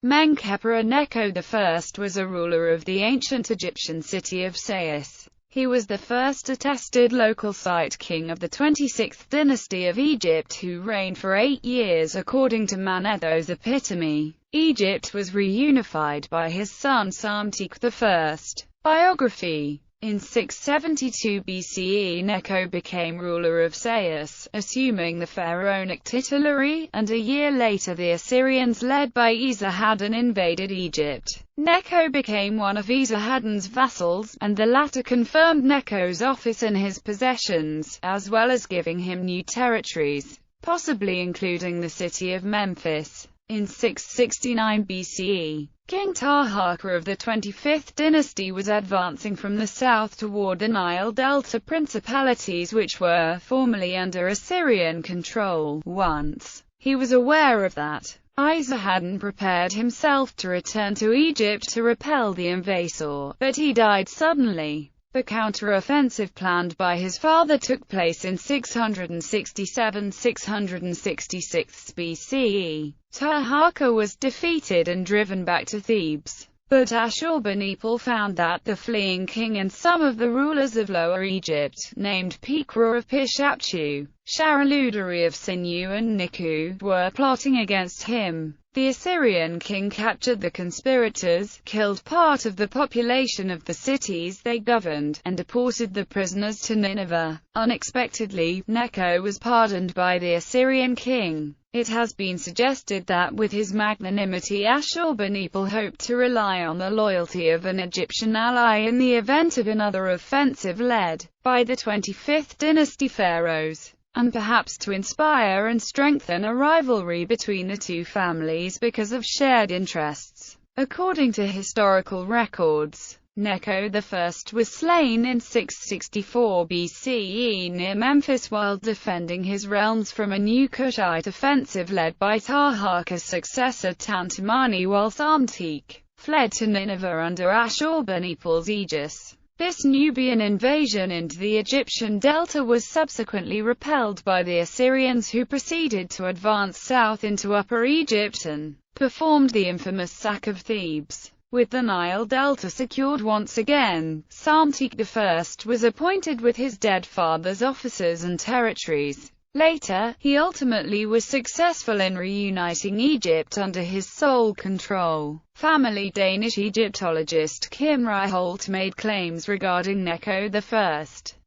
Menkaper Necho I was a ruler of the ancient Egyptian city of Sais. He was the first attested local site king of the 26th dynasty of Egypt who reigned for 8 years according to Manetho's epitome. Egypt was reunified by his son Psamtik I. Biography. In 672 BCE Necho became ruler of Sais, assuming the pharaonic titulary, and a year later the Assyrians led by Esarhaddon invaded Egypt. Necho became one of Esarhaddon's vassals, and the latter confirmed Necho's office and his possessions, as well as giving him new territories, possibly including the city of Memphis. In 669 BCE, King Taharqa of the 25th dynasty was advancing from the south toward the Nile Delta principalities which were formerly under Assyrian control. Once he was aware of that, Esarhaddon prepared himself to return to Egypt to repel the invasor, but he died suddenly. The counter-offensive planned by his father took place in 667–666 BCE. Taharqa was defeated and driven back to Thebes. But Ashurbanipal found that the fleeing king and some of the rulers of Lower Egypt, named Pikra of Pishapchu, Sharaludari of Sinu and Niku, were plotting against him. The Assyrian king captured the conspirators, killed part of the population of the cities they governed, and deported the prisoners to Nineveh. Unexpectedly, Necho was pardoned by the Assyrian king. It has been suggested that with his magnanimity Ashurbanipal hoped to rely on the loyalty of an Egyptian ally in the event of another offensive led by the 25th dynasty pharaohs, and perhaps to inspire and strengthen a rivalry between the two families because of shared interests. According to historical records, Necho I was slain in 664 BCE near Memphis while defending his realms from a new Kushite offensive led by Taharqa's successor Tantamani, while Psamtik fled to Nineveh under Ashurbanipal's aegis. This Nubian invasion into the Egyptian delta was subsequently repelled by the Assyrians, who proceeded to advance south into Upper Egypt and performed the infamous sack of Thebes. With the Nile Delta secured once again, Psamtik I was appointed with his dead father's officers and territories. Later, he ultimately was successful in reuniting Egypt under his sole control. Family Danish Egyptologist Kim Ryholt made claims regarding Necho I.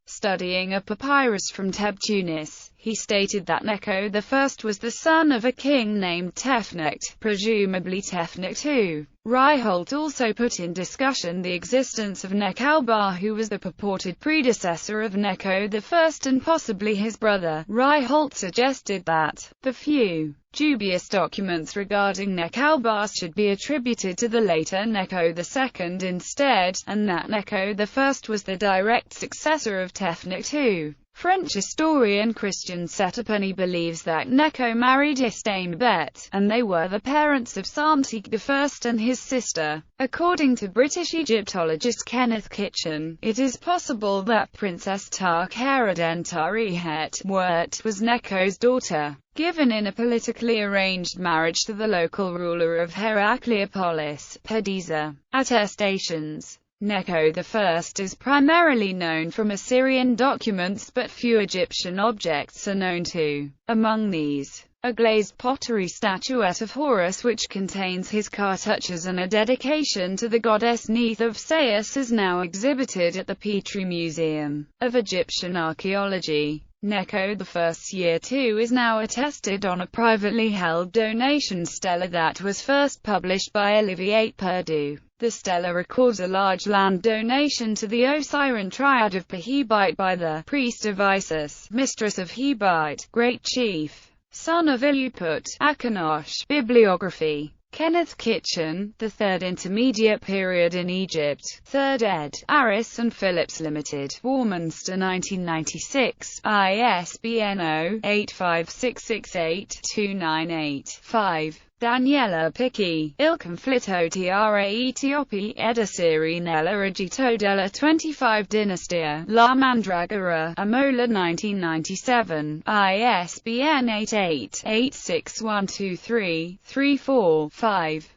Studying a papyrus from Teb, Tunis, he stated that Necho I was the son of a king named Tefnakht, presumably Tefnakht II. Ryholt also put in discussion the existence of Necho I, who was the purported predecessor of Necho I and possibly his brother. Ryholt suggested that the few dubious documents regarding Necho I should be attributed to the later Necho II instead, and that Necho I was the direct successor of Tefnakht II. French historian Christian Setepeny believes that Necho married Istambet, and they were the parents of Psamtik I and his sister. According to British Egyptologist Kenneth Kitchen, it is possible that Princess Tarkheraden Tarihet Wirt was Necho's daughter, given in a politically arranged marriage to the local ruler of Heracleopolis, Pediza. Attestations. Necho I is primarily known from Assyrian documents, but few Egyptian objects are known too. Among these, a glazed pottery statuette of Horus which contains his cartouches and a dedication to the goddess Neith of Sais is now exhibited at the Petrie Museum of Egyptian Archaeology. Necho I's year 2 is now attested on a privately held donation stela that was first published by Olivier Perdue. The stela records a large land donation to the Osiris triad of Pehibite by the priest of Isis, mistress of Hebite, great chief, son of Illuput, Akhenash. Bibliography. Kenneth Kitchen, The Third Intermediate Period in Egypt, 3rd ed., Aris and Phillips Limited, Warminster 1996, ISBN 0-85668-298-5. Daniela Picchi, Il conflitto tra Etiopi ed Assiri nella Regito della 25 Dinastia, La Mandragora, Amola 1997, ISBN 88-86123-34-5.